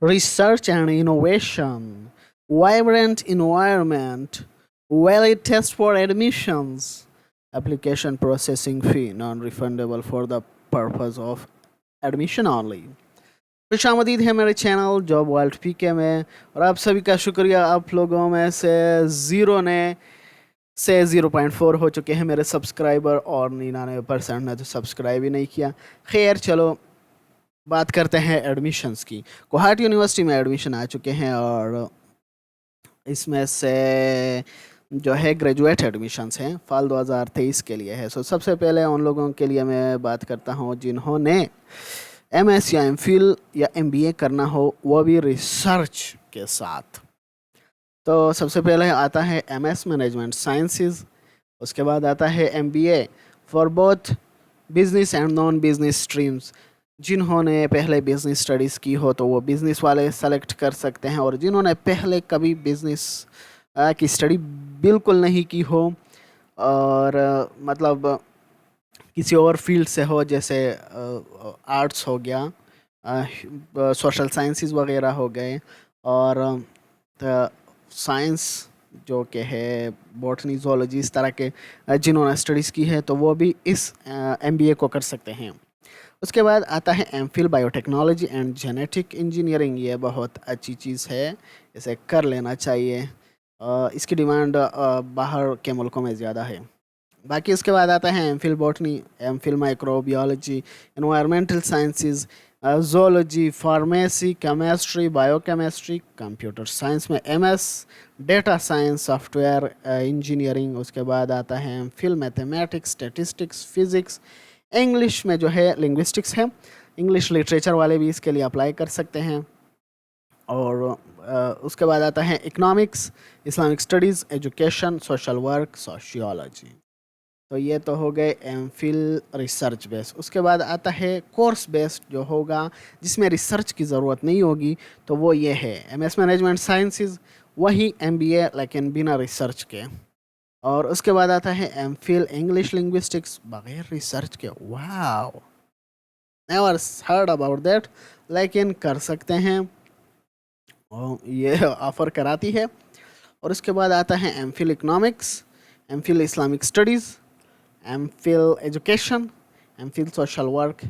research and innovation, vibrant environment, valid test for admissions, application processing fee non-refundable for the purpose of admission only. खुशामदीद है मेरे channel job world पीके में, और आप सभी का शुक्रिया। आप लोगों में से 0.4 हो चुके हैं मेरे सब्सक्राइबर, और 99% ने तो सब्सक्राइब ही नहीं किया। खैर चलो, बात करते हैं एडमिशन्स की। गुवाहाटी यूनिवर्सिटी में एडमिशन आ चुके हैं, और इसमें से जो है ग्रेजुएट एडमिशन्स हैं फाल 2023 के लिए है। सो सबसे पहले उन लोगों के लिए मैं बात करता हूँ जिन्होंने एमएस या एमफिल या एमबीए करना हो, वो भी रिसर्च के साथ। तो सबसे पहले आता है एमएस मैनेजमेंट साइंसेस, उसके बाद आता है MBA for both business and non business streams. जिन्होंने पहले बिजनेस स्टडीज़ की हो तो वो बिजनेस वाले सेलेक्ट कर सकते हैं, और जिन्होंने पहले कभी बिजनेस की स्टडी बिल्कुल नहीं की हो, और मतलब किसी और फील्ड से हो, जैसे आर्ट्स हो गया, सोशल साइंसेस वगैरह हो गए, और साइंस जो कि है बॉटनी जोलॉजी, इस तरह के जिन्होंने स्टडीज़ की है तो वो भी इस एमबीए को कर सकते हैं। उसके बाद आता है MPhil biotechnology and genetic engineering. ये बहुत अच्छी चीज़ है, इसे कर लेना चाहिए। इसकी डिमांड बाहर के मुल्कों में ज़्यादा है। बाकी इसके बाद आता है MPhil botany, MPhil microbiology, environmental sciences, zoology, pharmacy, chemistry, biochemistry, computer science में MS, data science, software engineering. उसके बाद आता है MPhil mathematics, statistics, physics. English में जो है लिंग्विस्टिक्स है, इंग्लिश लिटरेचर वाले भी इसके लिए अप्लाई कर सकते हैं। और उसके बाद आता है economics, Islamic studies, education, social work, sociology. तो ये तो हो गए एमफिल रिसर्च बेस्ड। उसके बाद आता है कोर्स बेस्ड जो होगा, जिसमें रिसर्च की ज़रूरत नहीं होगी, तो वो ये है एमएस मैनेजमेंट साइंसेस, वही एमबीए लेकिन बिना रिसर्च के। और उसके बाद आता है एमफिल इंग्लिश लिंग्विस्टिक्स, बगैर रिसर्च के। Wow, never heard about that, लेकिन कर सकते हैं, और ये ऑफ़र कराती है। और उसके बाद आता है MPhil economics, MPhil Islamic studies, MPhil education, MPhil social work,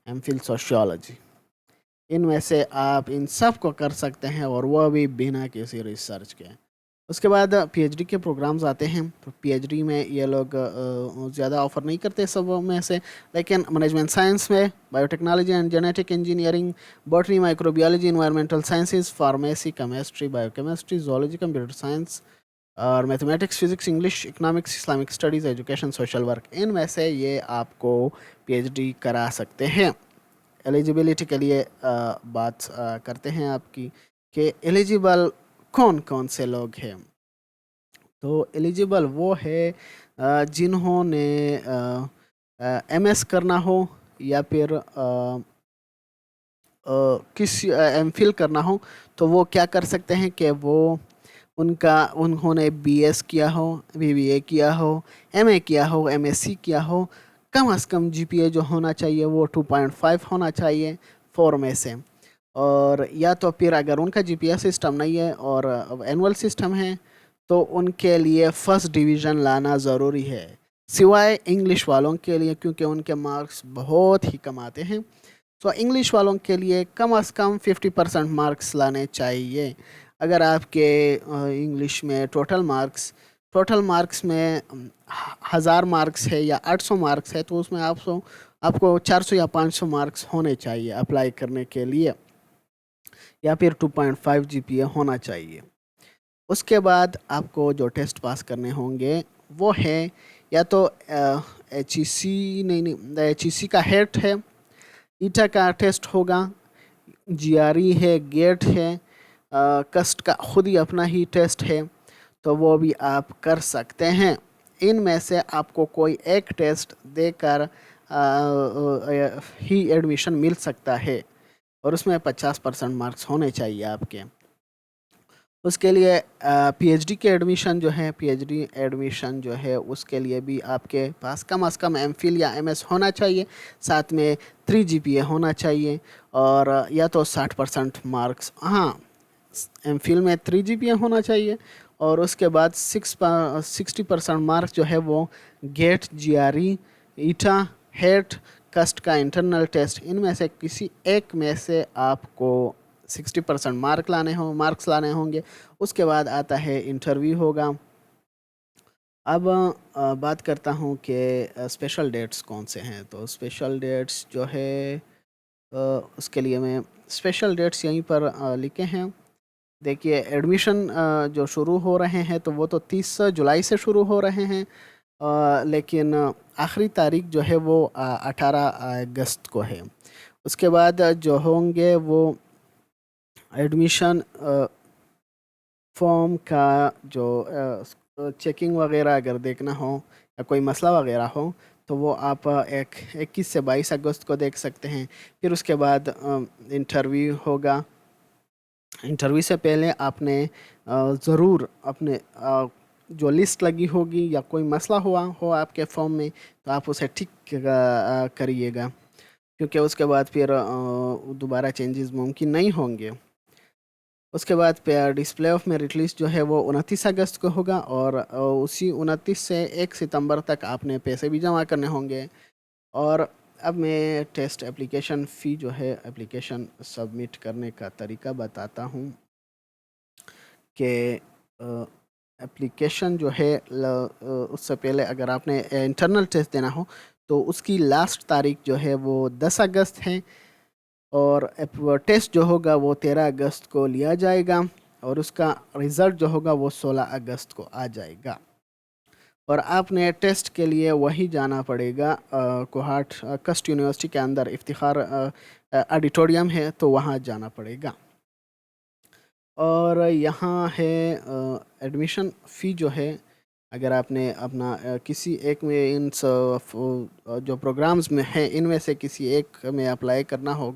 MPhil sociology. इनमें से आप इन सब को कर सकते हैं, और वह भी बिना किसी रिसर्च के। उसके बाद पीएचडी के प्रोग्राम्स आते हैं। तो पीएचडी में ये लोग ज़्यादा ऑफर नहीं करते सब में से, लेकिन मैनेजमेंट साइंस में biotechnology and genetic engineering, botany, microbiology, environmental sciences, pharmacy, chemistry, biochemistry, zoology, computer science, और mathematics, physics, English, economics, Islamic studies, education, social work. इनमें से ये आपको पीएचडी करा सकते हैं। एलिजिबिलिटी के लिए बात करते हैं आपकी, कि एलिजिबल कौन कौन से लोग हैं। तो एलिजिबल वो है जिन्होंने एमएस करना हो, या फिर किस एमफिल करना हो। तो वो क्या कर सकते हैं कि वो उन्होंने बीएस किया हो, बीबीए किया हो, एमए किया हो, एमएससी किया हो। कम से कम जीपीए जो होना चाहिए वो 2.5 होना चाहिए 4 में से। और या तो फिर अगर उनका जीपीए सिस्टम नहीं है और एनुअल सिस्टम है, तो उनके लिए फर्स्ट डिवीज़न लाना ज़रूरी है, सिवाय इंग्लिश वालों के लिए, क्योंकि उनके मार्क्स बहुत ही कम आते हैं। तो इंग्लिश वालों के लिए कम से कम 50% मार्क्स लाने चाहिए। अगर आपके इंग्लिश में टोटल मार्क्स में 1000 मार्क्स है या 800 मार्क्स है, तो उसमें आपको 400 या 500 मार्क्स होने चाहिए अप्लाई करने के लिए, या फिर 2.5 जीपीए होना चाहिए। उसके बाद आपको जो टेस्ट पास करने होंगे वो है, या तो HEC, नहीं, HEC का हेट है, ईटा का टेस्ट होगा, जीआरई है, गेट है, कस्ट का खुद ही अपना ही टेस्ट है, तो वो भी आप कर सकते हैं। इनमें से आपको कोई एक टेस्ट देकर ही एडमिशन मिल सकता है, और उसमें 50% मार्क्स होने चाहिए आपके। उसके लिए पीएचडी के एडमिशन जो है, पीएचडी एडमिशन जो है उसके लिए भी आपके पास कम से कम एमफिल या एमएस होना चाहिए, साथ में 3 GPA होना चाहिए, और या तो 60% मार्क्स, हाँ, एमफिल में 3 GPA होना चाहिए, और उसके बाद 60% मार्क्स जो है वो गेट, जीआरई, ईटा, हेट, कस्ट का इंटरनल टेस्ट, इनमें से किसी एक में से आपको 60% मार्क्स लाने होंगे। उसके बाद आता है इंटरव्यू होगा। अब बात करता हूँ कि स्पेशल डेट्स कौन से हैं। तो स्पेशल डेट्स जो है, उसके लिए मैं स्पेशल डेट्स यहीं पर लिखे हैं। देखिए, एडमिशन जो शुरू हो रहे हैं तो वो तो 30 जुलाई से शुरू हो रहे हैं, लेकिन आखिरी तारीख जो है वो 18 अगस्त को है। उसके बाद जो होंगे वो एडमिशन फॉर्म का जो चेकिंग वगैरह अगर देखना हो या कोई मसला वगैरह हो, तो वो आप 21 से 22 अगस्त को देख सकते हैं। फिर उसके बाद इंटरव्यू होगा। इंटरव्यू से पहले आपने ज़रूर अपने जो लिस्ट लगी होगी या कोई मसला हुआ हो आपके फॉर्म में, तो आप उसे ठीक करिएगा, क्योंकि उसके बाद फिर दोबारा चेंजेस मुमकिन नहीं होंगे। उसके बाद डिस्प्ले ऑफ मेरिट लिस्ट जो है वो 29 अगस्त को होगा, और उसी 29 से 1 सितंबर तक आपने पैसे भी जमा करने होंगे। और अब मैं टेस्ट एप्लीकेशन फ़ी जो है, एप्लीकेशन सबमिट करने का तरीका बताता हूँ कि एप्लीकेशन जो है उससे पहले अगर आपने इंटरनल टेस्ट देना हो तो उसकी लास्ट तारीख जो है वो 10 अगस्त है, और टेस्ट जो होगा वो 13 अगस्त को लिया जाएगा, और उसका रिज़ल्ट जो होगा वो 16 अगस्त को आ जाएगा। और आपने टेस्ट के लिए वही जाना पड़ेगा, कोहाट कस्ट यूनिवर्सिटी के अंदर इफ्तिखार ऑडिटोरियम है, तो वहाँ जाना पड़ेगा। और यहाँ है एडमिशन फ़ी जो है, अगर आपने अपना किसी एक में जो प्रोग्राम्स में है इनमें से किसी एक में अप्लाई करना हो,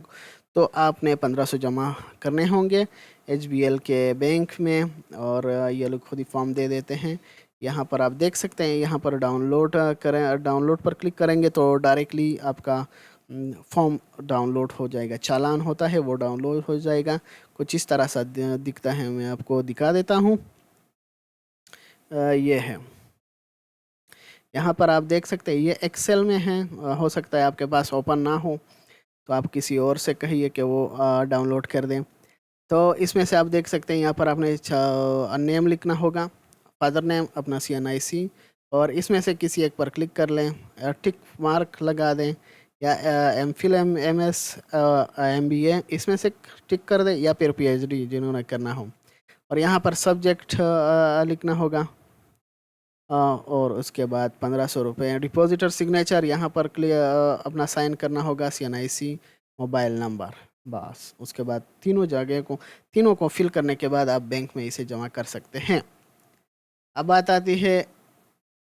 तो आपने 1500 जमा करने होंगे एचबीएल के बैंक में, और ये लोग खुद ही फॉर्म दे देते हैं। यहाँ पर आप देख सकते हैं, यहाँ पर डाउनलोड करें, डाउनलोड पर क्लिक करेंगे तो डायरेक्टली आपका फॉर्म डाउनलोड हो जाएगा। चालान होता है वो डाउनलोड हो जाएगा। कुछ इस तरह सा दिखता है, मैं आपको दिखा देता हूँ। ये है, यहाँ पर आप देख सकते हैं ये एक्सेल में है। हो सकता है आपके पास ओपन ना हो, तो आप किसी और से कहिए कि वो डाउनलोड कर दें। तो इसमें से आप देख सकते हैं यहाँ पर आपने नेम लिखना होगा, फादर नेम, अपना CNIC, और इसमें से किसी एक पर क्लिक कर लें, टिक मार्क लगा दें, या MPhil MS MBA इसमें से टिक कर दें, या फिर PhD जिन्होंने करना हो। और यहाँ पर सब्जेक्ट लिखना होगा, और उसके बाद 1500 रुपये डिपॉजिटर सिग्नेचर, यहाँ पर अपना साइन करना होगा, CNIC, मोबाइल नंबर, बस। उसके बाद तीनों को फिल करने के बाद आप बैंक में इसे जमा कर सकते हैं। अब बात आती है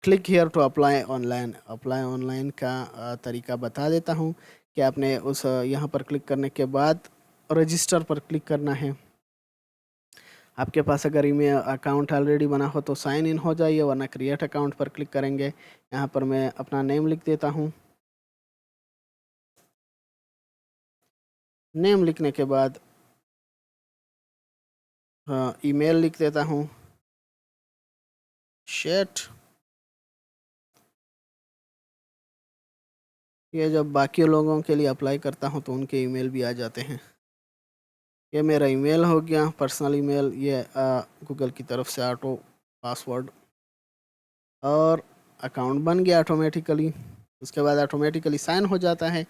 click here to apply online. Apply online का तरीका बता देता हूँ कि आपने उस यहाँ पर क्लिक करने के बाद रजिस्टर पर क्लिक करना है। आपके पास अगर ईमेल अकाउंट ऑलरेडी बना हो तो साइन इन हो जाइए, वरना क्रिएट अकाउंट पर क्लिक करेंगे। यहाँ पर मैं अपना नेम लिख देता हूँ। नेम लिखने के बाद ईमेल लिख देता हूँ, शेट। ये जब बाकी लोगों के लिए अप्लाई करता हूँ तो उनके ईमेल भी आ जाते हैं। ये मेरा ईमेल हो गया, पर्सनल ईमेल। ये गूगल की तरफ से ऑटो पासवर्ड, और अकाउंट बन गया ऑटोमेटिकली। उसके बाद ऑटोमेटिकली साइन हो जाता है।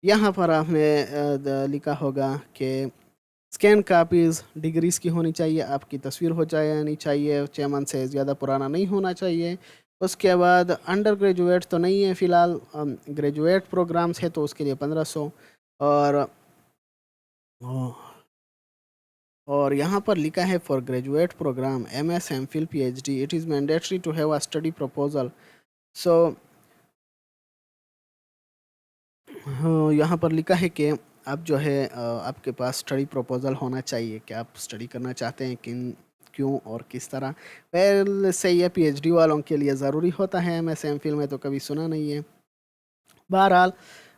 यहाँ पर आपने लिखा होगा कि स्कैन कापीज़ डिग्रीज़ की होनी चाहिए, आपकी तस्वीर हो जानी चाहिए, 6 मंथ से ज़्यादा पुराना नहीं होना चाहिए। उसके बाद अंडर ग्रेजुएट तो नहीं है फ़िलहाल, ग्रेजुएट प्रोग्राम्स है तो उसके लिए 1500। और और यहाँ पर लिखा है for graduate program MS MPhil PhD it is mandatory to have a study proposal. So हाँ, यहाँ पर लिखा है कि आप जो है आपके पास स्टडी प्रपोजल होना चाहिए कि आप स्टडी करना चाहते हैं किन क्यों और किस तरह। पहले से ये पीएचडी वालों के लिए ज़रूरी होता है, एमएस एमफिल में तो कभी सुना नहीं है। बहरहाल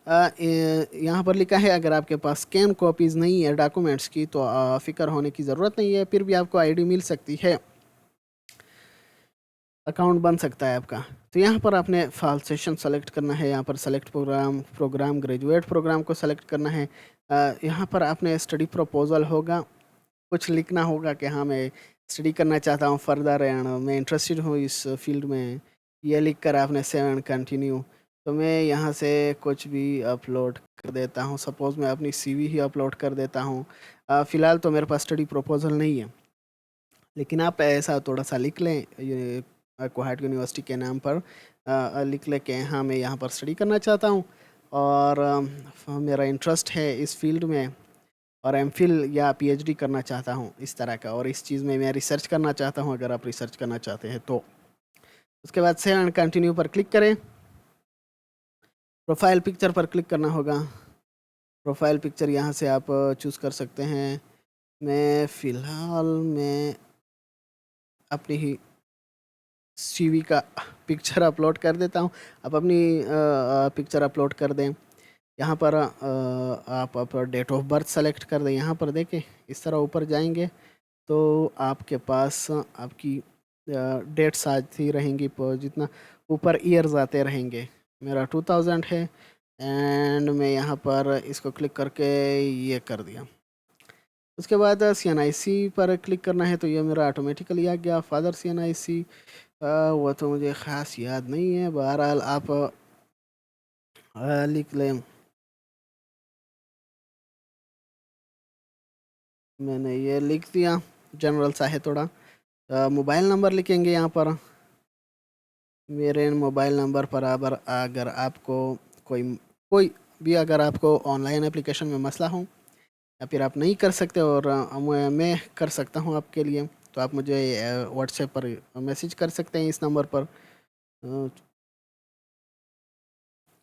यहाँ पर लिखा है अगर आपके पास स्कैन कॉपीज़ नहीं है डॉक्यूमेंट्स की तो फ़िक्र होने की ज़रूरत नहीं है, फिर भी आपको आईडी मिल सकती है, अकाउंट बन सकता है आपका। तो यहाँ पर आपने फाइल सेशन सेलेक्ट करना है, यहाँ पर सेलेक्ट प्रोग्राम ग्रेजुएट प्रोग्राम को सेलेक्ट करना है। यहाँ पर आपने स्टडी प्रपोजल होगा, कुछ लिखना होगा कि हाँ मैं स्टडी करना चाहता हूँ फर्दर एंड मैं इंटरेस्टेड हूँ इस फील्ड में, ये लिख कर आपने सेव एंड कंटिन्यू। तो मैं यहाँ से कुछ भी अपलोड कर देता हूँ, सपोज़ मैं अपनी सीवी ही अपलोड कर देता हूँ। फ़िलहाल तो मेरे पास स्टडी प्रपोजल नहीं है, लेकिन आप ऐसा थोड़ा सा लिख लें, ये कोहाट यूनिवर्सिटी के नाम पर लिख लें कि हाँ मैं यहाँ पर स्टडी करना चाहता हूँ और मेरा इंटरेस्ट है इस फील्ड में और एमफिल या पीएचडी करना चाहता हूँ इस तरह का, और इस चीज़ में मैं रिसर्च करना चाहता हूँ, अगर आप रिसर्च करना चाहते हैं तो। उसके बाद सेव एंड कंटिन्यू पर क्लिक करें। प्रोफाइल पिक्चर पर क्लिक करना होगा। प्रोफाइल पिक्चर यहाँ से आप चूज़ कर सकते हैं। मैं फ़िलहाल मैं अपनी ही सीवी का पिक्चर अपलोड कर देता हूँ। आप अपनी पिक्चर अपलोड कर दें। यहाँ पर आप डेट ऑफ बर्थ सेलेक्ट कर दें। यहाँ पर देखें इस तरह ऊपर जाएंगे तो आपके पास आपकी डेट्स आती रहेंगी, जितना ऊपर ईयर्स आते रहेंगे। मेरा 2000 है एंड मैं यहाँ पर इसको क्लिक करके ये कर दिया। उसके बाद CNIC पर क्लिक करना है तो ये मेरा ऑटोमेटिकली आ गया। फादर CNIC वो तो मुझे ख़ास याद नहीं है, बहरहाल आप लिख लें। मैंने ये लिख दिया, जनरल सा है थोड़ा। मोबाइल नंबर लिखेंगे यहाँ पर। मेरे मोबाइल नंबर पर अगर आपको कोई कोई भी अगर आपको ऑनलाइन एप्लीकेशन में मसला हो या फिर आप नहीं कर सकते और मैं कर सकता हूँ आपके लिए, तो आप मुझे व्हाट्सएप पर मैसेज कर सकते हैं इस नंबर पर।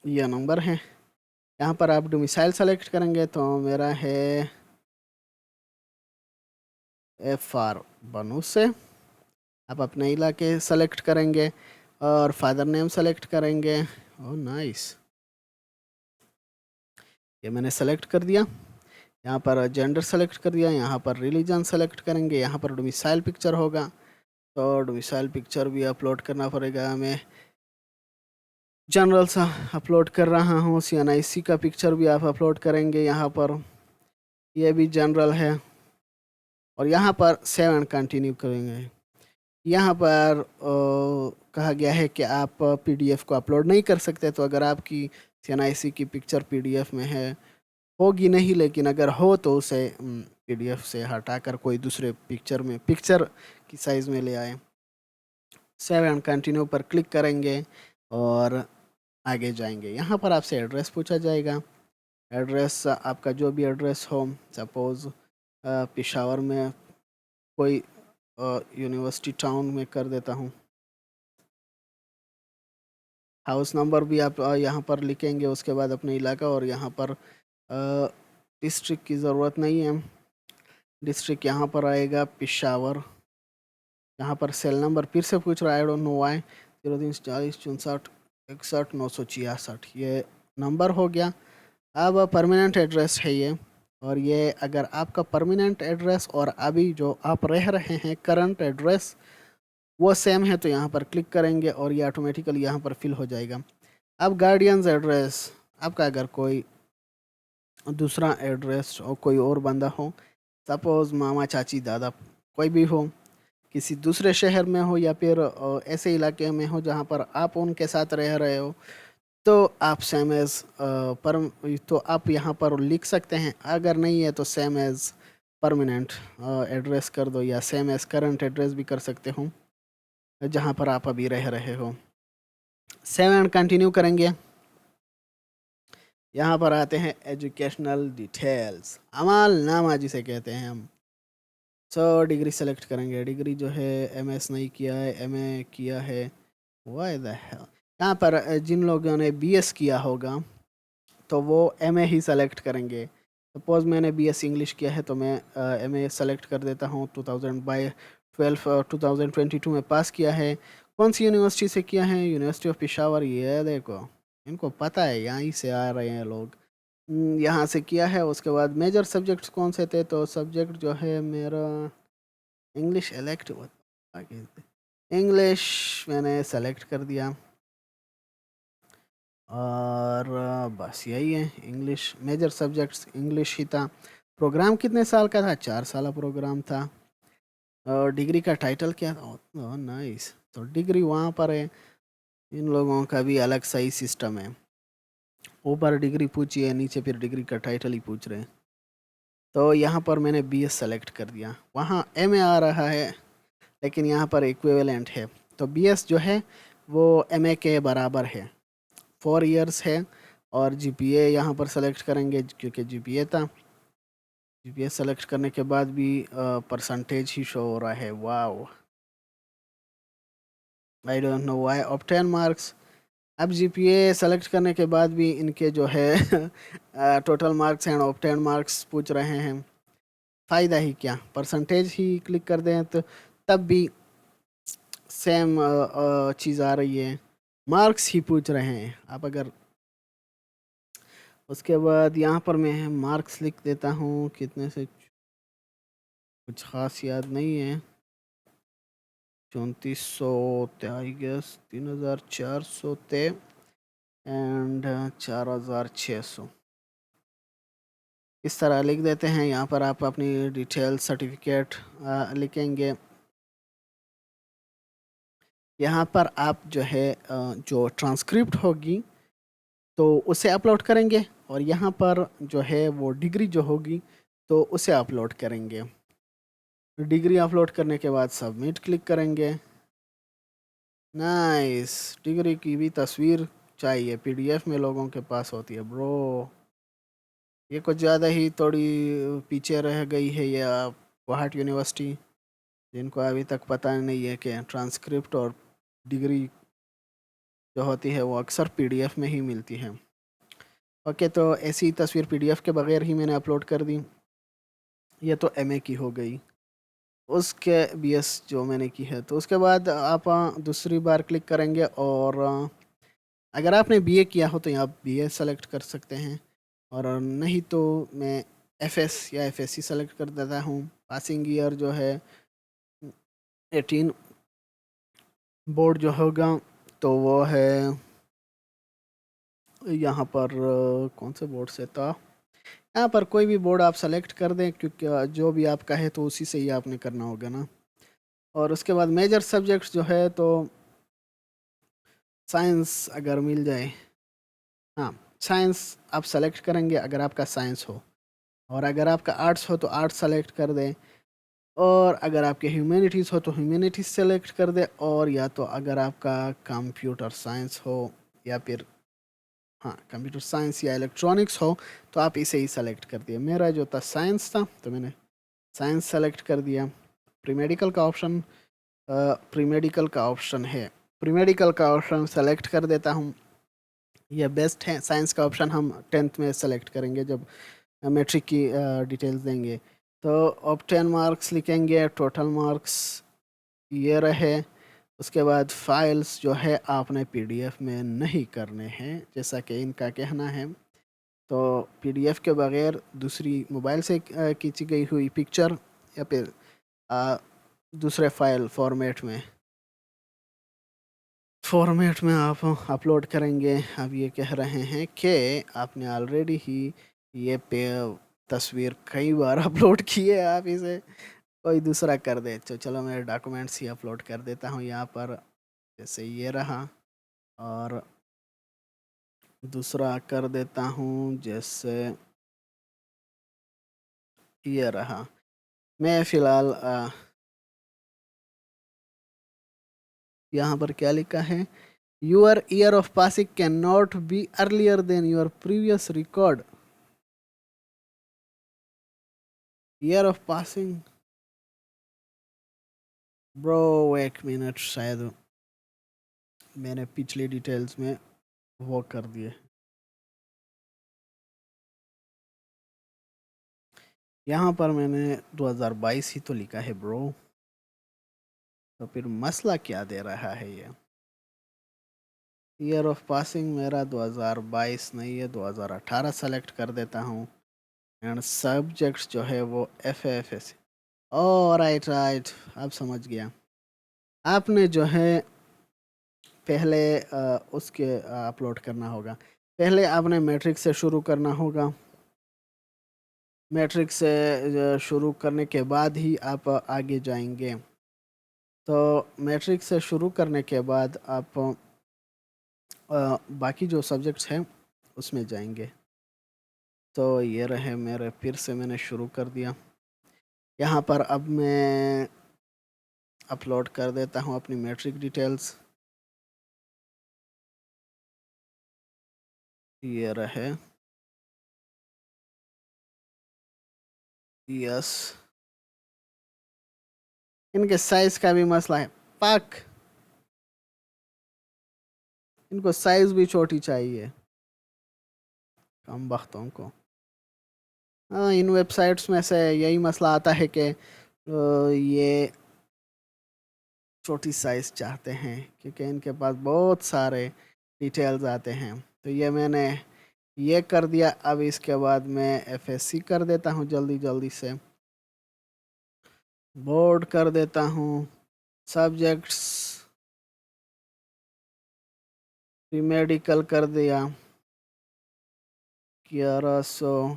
यह नंबर है। यहाँ पर आप डोमिसाइल सेलेक्ट करेंगे तो मेरा है FR बनू से। आप अपने इलाके सेलेक्ट करेंगे और फादर नेम सेलेक्ट करेंगे। ओह नाइस, ये मैंने सेलेक्ट कर दिया। यहाँ पर जेंडर सेलेक्ट कर दिया, यहाँ पर रिलीजन सेलेक्ट करेंगे, यहाँ पर डोमिसाइल पिक्चर होगा तो डोमिसाइल पिक्चर भी अपलोड करना पड़ेगा। मैं जनरल सा अपलोड कर रहा हूँ। CNIC का पिक्चर भी आप अपलोड करेंगे यहाँ पर, यह भी जनरल है। और यहाँ पर सेव एंड कंटिन्यू करेंगे। यहाँ पर कहा गया है कि आप PDF को अपलोड नहीं कर सकते, तो अगर आपकी CNIC की पिक्चर PDF में है, होगी नहीं, लेकिन अगर हो तो उसे PDF से हटाकर कोई दूसरे पिक्चर की साइज़ में ले आए। सेव एंड कंटिन्यू पर क्लिक करेंगे और आगे जाएंगे। यहाँ पर आपसे एड्रेस पूछा जाएगा। एड्रेस आपका जो भी एड्रेस हो, सपोज़ पेशावर में कोई यूनिवर्सिटी टाउन में कर देता हूँ। हाउस नंबर भी आप यहाँ पर लिखेंगे, उसके बाद अपने इलाका, और यहाँ पर डिस्ट्रिक्ट की ज़रूरत नहीं है। डिस्ट्रिक्ट यहाँ पर आएगा पेशावर। यहाँ पर सेल नंबर फिर से पूछ रहा है, आई डोंट नो वाई। 03406461 ये नंबर हो गया। अब परमानेंट एड्रेस है ये, और ये अगर आपका परमानेंट एड्रेस और अभी जो आप रह रहे हैं करंट एड्रेस वो सेम है तो यहाँ पर क्लिक करेंगे और ये ऑटोमेटिकली यहाँ पर फिल हो जाएगा। अब गार्डियंस एड्रेस, आपका अगर कोई दूसरा एड्रेस और कोई और बंदा हो, सपोज़ मामा चाची दादा कोई भी हो, किसी दूसरे शहर में हो या फिर ऐसे इलाके में हो जहाँ पर आप उनके साथ रह रहे हो, तो आप सेम एज़ पर तो आप यहाँ पर लिख सकते हैं। अगर नहीं है तो सेम एज़ परमानेंट एड्रेस कर दो, या सेम एज़ करंट एड्रेस भी कर सकते हो जहाँ पर आप अभी रह रहे हो। सेव एंड कंटिन्यू करेंगे। यहाँ पर आते हैं एजुकेशनल डिटेल्स, अमाल नामा जिसे कहते हैं हम। डिग्री सेलेक्ट करेंगे। डिग्री जो है MS नहीं किया है, MA किया है। व्हाई द हेल, यहाँ पर जिन लोगों ने BS किया होगा तो वो MA ही सेलेक्ट करेंगे। सपोज़ मैंने BS इंग्लिश किया है तो मैं MA सेलेक्ट कर देता हूँ। 12 2022 में पास किया है। कौन सी यूनिवर्सिटी से किया है? University of Peshawar. ये देखो, इनको पता है, यहीं से आ रहे हैं लोग। यहाँ से किया है। उसके बाद मेजर सब्जेक्ट्स कौन से थे? तो सब्जेक्ट जो है मेरा इंग्लिश एलेक्टिव, इंग्लिश मैंने सेलेक्ट कर दिया। और बस यही है, इंग्लिश मेजर सब्जेक्ट्स इंग्लिश ही था। प्रोग्राम कितने साल का था? 4 साल प्रोग्राम था। और डिग्री का टाइटल क्या था? Oh nice. तो डिग्री वहाँ पर है। इन लोगों का भी अलग सही सिस्टम है, ऊपर डिग्री पूछी है, नीचे फिर डिग्री का टाइटल ही पूछ रहे हैं। तो यहाँ पर मैंने बीएस सेलेक्ट कर दिया। वहाँ एमए आ रहा है, लेकिन यहाँ पर इक्विवेलेंट है। तो बीएस जो है वो एमए के बराबर है, 4 इयर्स है। और जीपीए यहाँ पर सेलेक्ट करेंगे, क्योंकि जीपीए था। जीपीए सेलेक्ट करने के बाद भी परसेंटेज ही शो हो रहा है। Wow, I don't know why obtain marks. अब जीपीए सेलेक्ट करने के बाद भी इनके जो है total marks and obtain marks पूछ रहे हैं। फ़ायदा ही क्या, परसेंटेज ही क्लिक कर दें तो तब भी सेम चीज़ आ रही है, मार्क्स ही पूछ रहे हैं। आप अगर उसके बाद यहाँ पर मैं मार्क्स लिख देता हूँ, कितने से कुछ ख़ास याद नहीं है। 3400 थे आई गेस, 3400 थे एंड 4600 इस तरह लिख देते हैं। यहाँ पर आप अपनी डिटेल सर्टिफिकेट लिखेंगे। यहाँ पर आप जो है जो ट्रांसक्रिप्ट होगी तो उसे अपलोड करेंगे, और यहाँ पर जो है वो डिग्री जो होगी तो उसे अपलोड करेंगे। डिग्री अपलोड करने के बाद सबमिट क्लिक करेंगे। नाइस, डिग्री की भी तस्वीर चाहिए, पीडीएफ में लोगों के पास होती है ब्रो। ये कुछ ज़्यादा ही थोड़ी पीछे रह गई है ये गुवाहाटी यूनिवर्सिटी, जिनको अभी तक पता नहीं है कि ट्रांसक्रिप्ट और डिग्री जो होती है वो अक्सर पीडीएफ में ही मिलती है। ओके, तो ऐसी तस्वीर पीडीएफ के बगैर ही मैंने अपलोड कर दी। ये तो एमए की हो गई। उसके बीएस जो मैंने की है, तो उसके बाद आप दूसरी बार क्लिक करेंगे। और अगर आपने बीए किया हो तो यहाँ बीए सेलेक्ट कर सकते हैं, और नहीं तो मैं एफएस या एफएससी सेलेक्ट कर देता हूँ। पासिंग ईयर जो है 18, बोर्ड जो होगा तो वो है यहाँ पर कौन से बोर्ड से था? यहाँ पर कोई भी बोर्ड आप सेलेक्ट कर दें, क्योंकि जो भी आपका है तो उसी से ही आपने करना होगा ना। और उसके बाद मेजर सब्जेक्ट्स जो है तो साइंस अगर मिल जाए, हाँ साइंस आप सेलेक्ट करेंगे अगर आपका साइंस हो, और अगर आपका आर्ट्स हो तो आर्ट्स सेलेक्ट कर दें, और अगर आपके ह्यूमैनिटीज़ हो तो ह्यूमैनिटीज़ सेलेक्ट कर दें, और या तो अगर आपका कंप्यूटर साइंस हो या फिर हाँ कंप्यूटर साइंस या इलेक्ट्रॉनिक्स हो तो आप इसे ही सेलेक्ट कर दिए। मेरा जो था साइंस था तो मैंने साइंस सेलेक्ट कर दिया। प्री मेडिकल का ऑप्शन प्री मेडिकल का ऑप्शन है, प्री मेडिकल का ऑप्शन सेलेक्ट कर देता हूँ। यह बेस्ट है। साइंस का ऑप्शन हम 10th में सेलेक्ट करेंगे जब मैट्रिक की डिटेल्स देंगे। तो ऑब्टेन मार्क्स लिखेंगे, टोटल मार्क्स ये रहे। उसके बाद फाइल्स जो है आपने पीडीएफ में नहीं करने हैं, जैसा कि इनका कहना है। तो पीडीएफ के बगैर दूसरी मोबाइल से खींची गई हुई पिक्चर या फिर अ, दूसरे फाइल फॉर्मेट में आप अपलोड करेंगे। अब ये कह रहे हैं कि आपने ऑलरेडी ही ये पे तस्वीर कई बार अपलोड की है, आप इसे कोई दूसरा कर दे। तो चलो मैं डॉक्यूमेंट्स ही अपलोड कर देता हूँ यहाँ पर, जैसे ये रहा। और दूसरा कर देता हूँ, जैसे ये रहा। मैं फ़िलहाल यहाँ पर क्या लिखा है, your year of passing can not be earlier than your previous record. Year of passing bro, एक मिनट, शायद मैंने पिछली डिटेल्स में वो कर दिए। यहाँ पर मैंने 2022 ही तो लिखा है ब्रो। तो फिर मसला क्या दे रहा है ये? ईयर ऑफ पासिंग मेरा 2022 नहीं है, 2018 सेलेक्ट कर देता हूँ। एंड सब्जेक्ट्स जो है वो FAFS। ओ राइट राइट, अब समझ गया। आपने जो है पहले उसके अपलोड करना होगा। पहले आपने मैट्रिक्स से शुरू करना होगा। मैट्रिक्स से शुरू करने के बाद ही आप आगे जाएंगे। तो मैट्रिक्स से शुरू करने के बाद आप बाकी जो सब्जेक्ट्स हैं उसमें जाएंगे। तो ये रहे मेरे, फिर से मैंने शुरू कर दिया। यहाँ पर अब मैं अपलोड कर देता हूँ अपनी मैट्रिक डिटेल्स। ये रहे, यस। इनके साइज का भी मसला है। पाक, इनको साइज भी छोटी चाहिए, कम बख्तों को। हाँ, इन वेबसाइट्स में से यही मसला आता है कि ये छोटी साइज़ चाहते हैं, क्योंकि इनके पास बहुत सारे डिटेल्स आते हैं। तो ये मैंने ये कर दिया। अब इसके बाद मैं FSC कर देता हूँ जल्दी जल्दी से। बोर्ड कर देता हूँ। सब्जेक्ट्स प्री मेडिकल कर दिया। 1100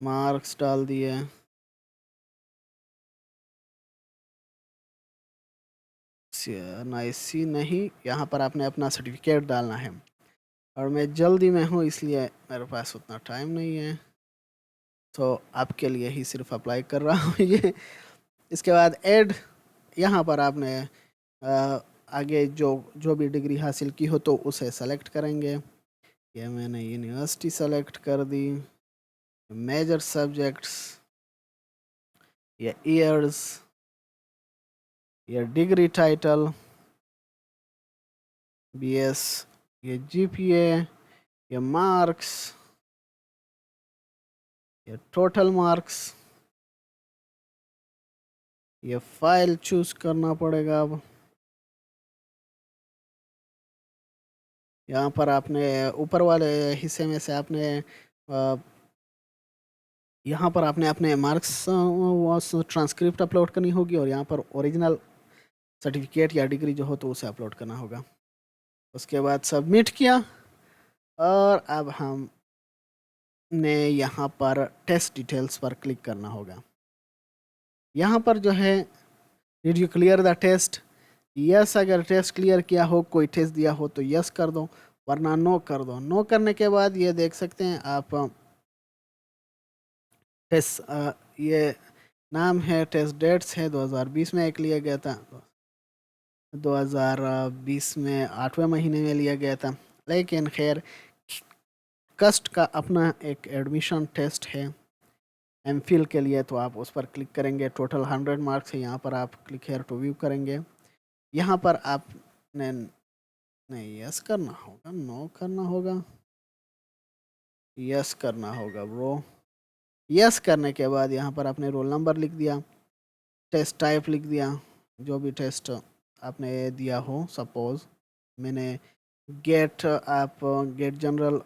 मार्क्स डाल दिए। NIC नहीं, यहाँ पर आपने अपना सर्टिफिकेट डालना है। और मैं जल्दी में हूँ इसलिए मेरे पास उतना टाइम नहीं है, तो आपके लिए ही सिर्फ अप्लाई कर रहा हूँ ये। इसके बाद ऐड, यहाँ पर आपने आगे जो जो भी डिग्री हासिल की हो तो उसे सेलेक्ट करेंगे। ये मैंने यूनिवर्सिटी सेलेक्ट कर दी। मेजर सब्जेक्ट्स, ये ईयर्स, ये डिग्री टाइटल, BS, ये GPA, ये मार्क्स, ये टोटल मार्क्स। ये फाइल चूज करना पड़ेगा। अब यहाँ पर आपने ऊपर वाले हिस्से में से आपने यहाँ पर आपने अपने मार्क्स ट्रांसक्रिप्ट अपलोड करनी होगी, और यहाँ पर ओरिजिनल सर्टिफिकेट या डिग्री जो हो तो उसे अपलोड करना होगा। उसके बाद सबमिट किया, और अब हमने यहाँ पर टेस्ट डिटेल्स पर क्लिक करना होगा। यहाँ पर जो है, did you clear the test? Yes, अगर टेस्ट क्लियर किया हो, कोई टेस्ट दिया हो तो यस कर दो, वरना नो कर दो। नो करने के बाद ये देख सकते हैं आप, टेस्ट ये नाम है, टेस्ट डेट्स है 2020 में एक लिया गया था, 2020 में 8वें महीने में लिया गया था। लेकिन खैर, कस्ट का अपना एक एडमिशन टेस्ट है MPhil के लिए, तो आप उस पर क्लिक करेंगे। टोटल 100 मार्क्स है। यहाँ पर आप क्लिक हेयर टू व्यू करेंगे। यहाँ पर आपने नहीं, यस करना होगा, नो करना होगा, यस करना होगा ब्रो। यस करने के बाद यहाँ पर आपने रोल नंबर लिख दिया, टेस्ट टाइप लिख दिया, जो भी टेस्ट आपने दिया हो। सपोज मैंने गेट, आप गेट जनरल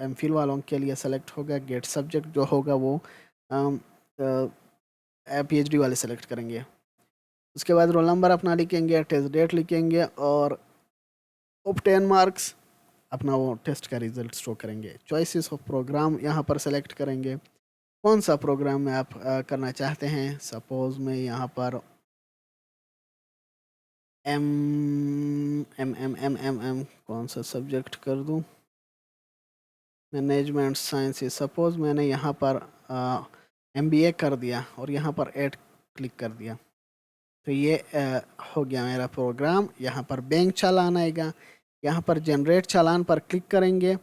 MPhil वालों के लिए सेलेक्ट होगा। गेट सब्जेक्ट जो होगा वो PhD वाले सेलेक्ट करेंगे। उसके बाद रोल नंबर अपना लिखेंगे, टेस्ट डेट लिखेंगे, और ऑब्टेन मार्क्स, अपना वो टेस्ट का रिजल्ट शो करेंगे। चॉइसेस ऑफ प्रोग्राम यहाँ पर सेलेक्ट करेंगे, कौन सा प्रोग्राम में आप करना चाहते हैं। सपोज मैं यहाँ पर एम कौन सा सब्जेक्ट कर दूँ, मैनेजमेंट साइंस। सपोज मैंने यहाँ पर MBA कर दिया और यहाँ पर ऐड क्लिक कर दिया, तो ये हो गया मेरा प्रोग्राम। यहाँ पर बैंक चालान आएगा, यहाँ पर जनरेट चालान पर क्लिक करेंगे।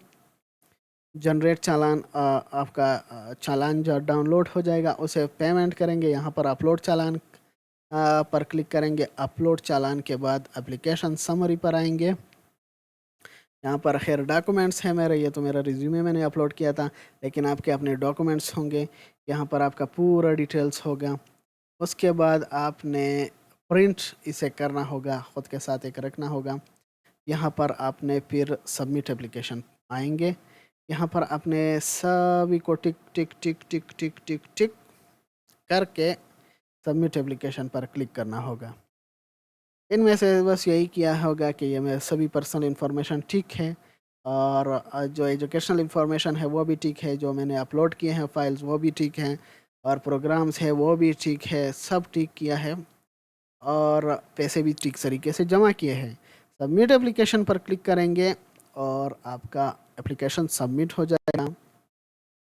जनरेट चालान, आपका चालान जो डाउनलोड हो जाएगा उसे पेमेंट करेंगे। यहाँ पर अपलोड चालान पर क्लिक करेंगे। अपलोड चालान के बाद एप्लीकेशन समरी पर आएंगे। यहाँ पर खैर डॉक्यूमेंट्स है मेरे, ये तो मेरा रिज्यूमे मैंने अपलोड किया था, लेकिन आपके अपने डॉक्यूमेंट्स होंगे। यहाँ पर आपका पूरा डिटेल्स होगा। उसके बाद आपने प्रिंट इसे करना होगा, ख़ुद के साथ एक रखना होगा। यहाँ पर आपने फिर सबमिट एप्लीकेशन आएंगे। यहाँ पर आपने सभी को टिक टिक टिक टिक टिक टिक टिक करके सबमिट एप्लीकेशन पर क्लिक करना होगा। इनमें से बस यही किया होगा कि ये मेरे सभी पर्सनल इन्फॉर्मेशन ठीक है, और जो एजुकेशनल इन्फॉर्मेशन है वो भी ठीक है, जो मैंने अपलोड किए हैं फाइल्स वो भी ठीक हैं, और प्रोग्राम्स है वो भी ठीक है, सब ठीक किया है, और पैसे भी ठीक तरीके से जमा किए हैं। सबमिट एप्लीकेशन पर क्लिक करेंगे और आपका एप्लीकेशन सबमिट हो जाएगा।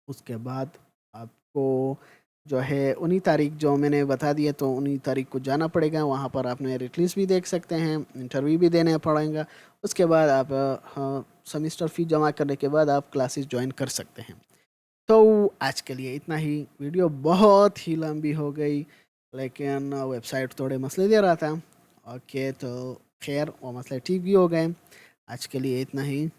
उसके बाद आपको जो है उन्हीं तारीख जो मैंने बता दिए, तो उन्हीं तारीख को जाना पड़ेगा। वहाँ पर आपने मेरिट लिस्ट भी देख सकते हैं, इंटरव्यू भी देने पड़ेगा। उसके बाद आप हाँ, सेमेस्टर फ़ी जमा करने के बाद आप क्लासेस ज्वाइन कर सकते हैं। तो आज के लिए इतना ही। वीडियो बहुत ही लंबी हो गई, लेकिन वेबसाइट थोड़े मसले दे रहा था। ओके, तो खैर वो मसले ठीक भी हो गए। आज के लिए इतना ही।